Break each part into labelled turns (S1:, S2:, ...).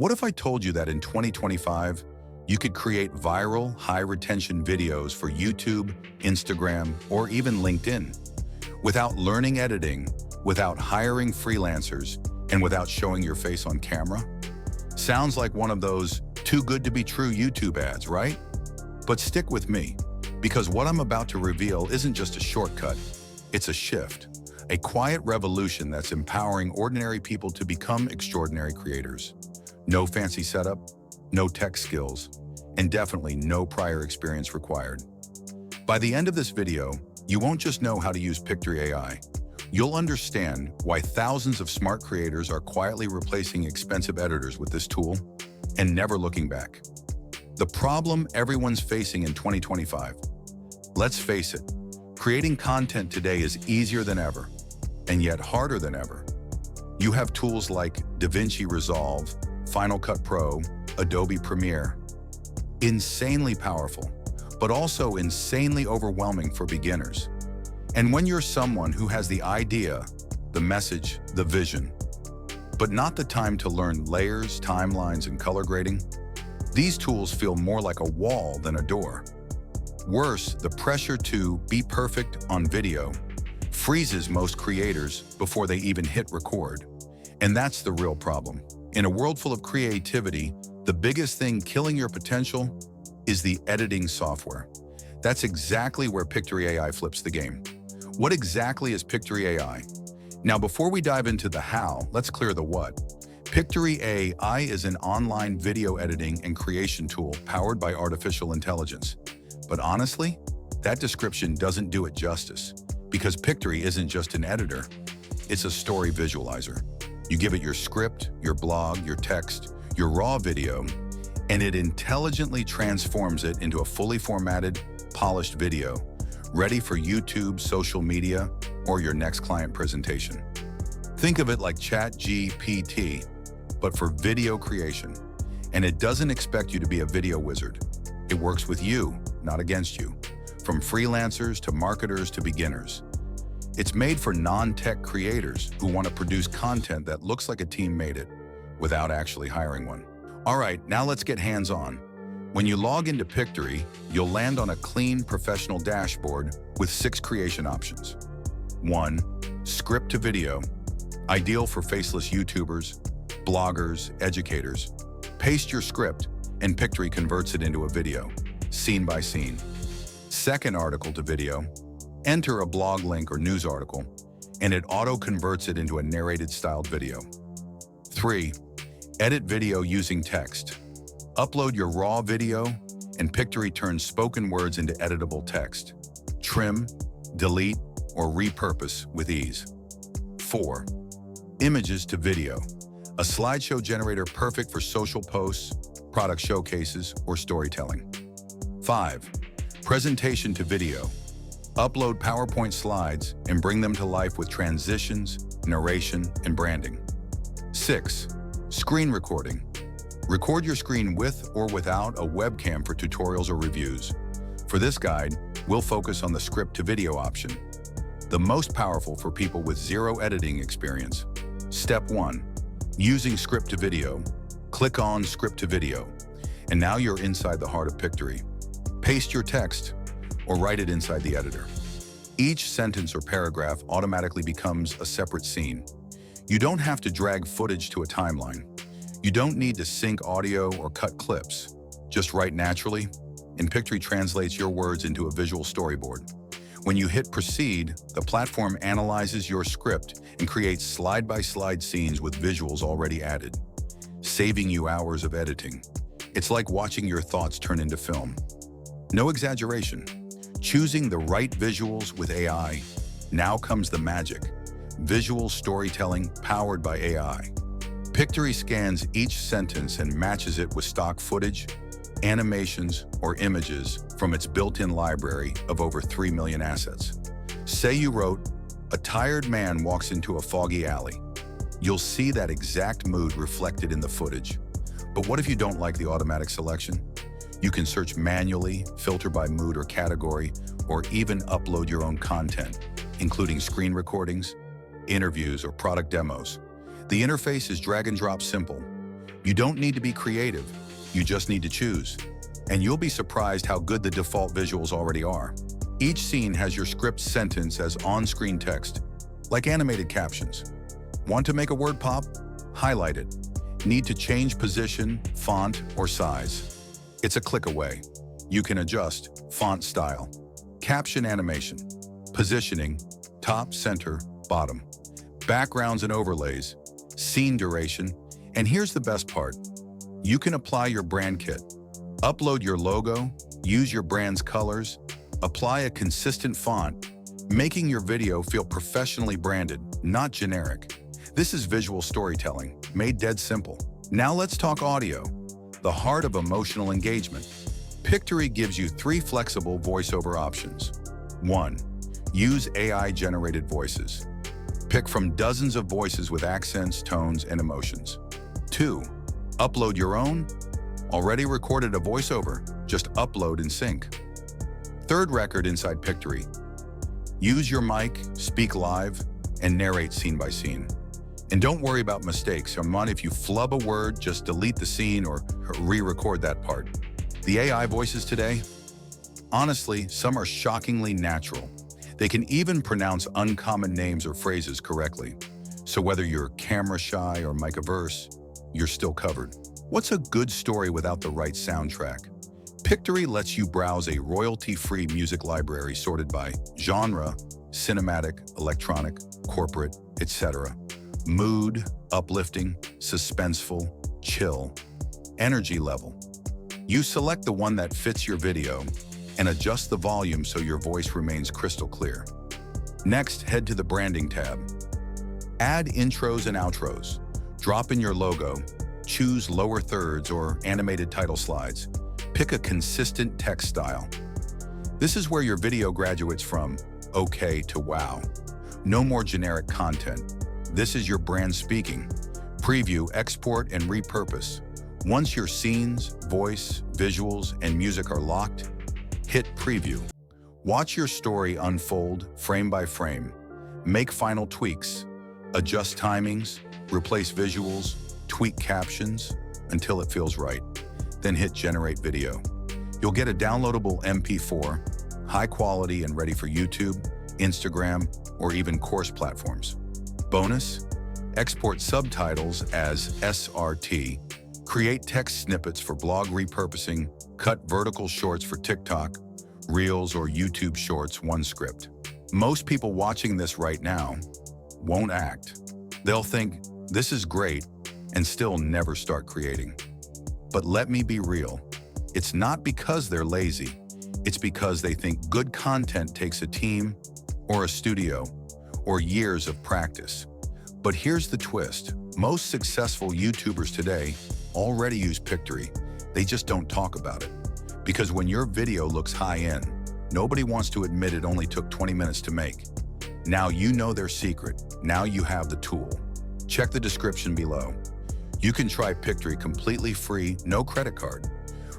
S1: What if I told you that in 2025, you could create viral, high-retention videos for YouTube, Instagram, or even LinkedIn without learning editing, without hiring freelancers, and without showing your face on camera? Sounds like one of those too good to be true YouTube ads, right? But stick with me, because what I'm about to reveal isn't just a shortcut, it's a shift, a quiet revolution that's empowering ordinary people to become extraordinary creators. No fancy setup, no tech skills, and definitely no prior experience required. By the end of this video, you won't just know how to use Pictory AI. You'll understand why thousands of smart creators are quietly replacing expensive editors with this tool and never looking back. The problem everyone's facing in 2025. Let's face it, creating content today is easier than ever, and yet harder than ever. You have tools like DaVinci Resolve, Final Cut Pro, Adobe Premiere. Insanely powerful, but also insanely overwhelming for beginners. And when you're someone who has the idea, the message, the vision, but not the time to learn layers, timelines, and color grading, these tools feel more like a wall than a door. Worse, the pressure to be perfect on video freezes most creators before they even hit record. And that's the real problem. In a world full of creativity, the biggest thing killing your potential is the editing software. That's exactly where Pictory AI flips the game. What exactly is Pictory AI? Now, before we dive into the how, let's clear the what. Pictory AI is an online video editing and creation tool powered by artificial intelligence. But honestly, that description doesn't do it justice, because Pictory isn't just an editor, it's a story visualizer. You give it your script, your blog, your text, your raw video, and it intelligently transforms it into a fully formatted, polished video, ready for YouTube, social media, or your next client presentation. Think of it like ChatGPT, but for video creation. And it doesn't expect you to be a video wizard. It works with you, not against you, from freelancers to marketers to beginners. It's made for non-tech creators who want to produce content that looks like a team made it, without actually hiring one. All right, now let's get hands-on. When you log into Pictory, you'll land on a clean, professional dashboard with 6 creation options. 1. Script to video, ideal for faceless YouTubers, bloggers, educators. Paste your script, and Pictory converts it into a video, scene by scene. 2nd, article to video. Enter a blog link or news article, and it auto-converts it into a narrated styled video. 3. Edit video using text. Upload your raw video, and Pictory turns spoken words into editable text. Trim, delete, or repurpose with ease. 4. Images to video. A slideshow generator perfect for social posts, product showcases, or storytelling. 5. Presentation to video. Upload PowerPoint slides and bring them to life with transitions, narration, and branding. 6. Screen recording. Record your screen with or without a webcam for tutorials or reviews. For this guide, we'll focus on the script to video option, the most powerful for people with zero editing experience. Step 1. Using script to video. Click on Script to Video, and now you're inside the heart of Pictory. Paste your text or write it inside the editor. Each sentence or paragraph automatically becomes a separate scene. You don't have to drag footage to a timeline. You don't need to sync audio or cut clips. Just write naturally, and Pictory translates your words into a visual storyboard. When you hit Proceed, the platform analyzes your script and creates slide-by-slide scenes with visuals already added, saving you hours of editing. It's like watching your thoughts turn into film. No exaggeration. Choosing the right visuals with AI. Now comes the magic. Visual storytelling powered by AI. Pictory scans each sentence and matches it with stock footage, animations, or images from its built-in library of over 3 million assets. Say you wrote, "A tired man walks into a foggy alley." You'll see that exact mood reflected in the footage. But what if you don't like the automatic selection? You can search manually, filter by mood or category, or even upload your own content, including screen recordings, interviews, or product demos. The interface is drag and drop simple. You don't need to be creative, you just need to choose. And you'll be surprised how good the default visuals already are. Each scene has your script sentence as on-screen text, like animated captions. Want to make a word pop? Highlight it. Need to change position, font, or size? It's a click away. You can adjust font style, caption animation, positioning, top, center, bottom, backgrounds and overlays, scene duration, and here's the best part. You can apply your brand kit. Upload your logo, use your brand's colors, apply a consistent font, making your video feel professionally branded, not generic. This is visual storytelling, made dead simple. Now let's talk audio, the heart of emotional engagement. Pictory gives you 3 flexible voiceover options. 1. Use AI-generated voices. Pick from dozens of voices with accents, tones, and emotions. 2. Upload your own. Already recorded a voiceover, just upload and sync. Third record inside Pictory. Use your mic, speak live, and narrate scene by scene. And don't worry about mistakes. If you flub a word, just delete the scene or re-record that part. The AI voices today, honestly, some are shockingly natural. They can even pronounce uncommon names or phrases correctly. So whether you're camera shy or mic-averse, you're still covered. What's a good story without the right soundtrack? Pictory lets you browse a royalty-free music library sorted by genre, cinematic, electronic, corporate, etc. Mood, uplifting, suspenseful, chill, energy level. You select the one that fits your video and adjust the volume so your voice remains crystal clear. Next, head to the Branding tab. Add intros and outros. Drop in your logo. Choose lower thirds or animated title slides. Pick a consistent text style. This is where your video graduates from okay to wow. No more generic content. This is your brand speaking. Preview, export, and repurpose. Once your scenes, voice, visuals, and music are locked, hit preview. Watch your story unfold frame by frame. Make final tweaks. Adjust timings, replace visuals, tweak captions until it feels right. Then hit generate video. You'll get a downloadable MP4, high quality and ready for YouTube, Instagram, or even course platforms. Bonus, export subtitles as SRT. Create text snippets for blog repurposing, cut vertical shorts for TikTok, Reels, or YouTube Shorts, one script. Most people watching this right now won't act. They'll think, this is great, and still never start creating. But let me be real. It's not because they're lazy. It's because they think good content takes a team, or a studio, or years of practice. But here's the twist. Most successful YouTubers today already use Pictory. They just don't talk about it. Because when your video looks high-end, nobody wants to admit it only took 20 minutes to make. Now you know their secret. Now you have the tool. Check the description below. You can try Pictory completely free, no credit card.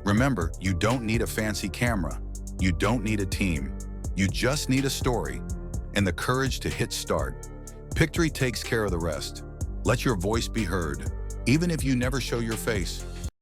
S1: Remember, you don't need a fancy camera. You don't need a team. You just need a story and the courage to hit start. Pictory takes care of the rest. Let your voice be heard, even if you never show your face.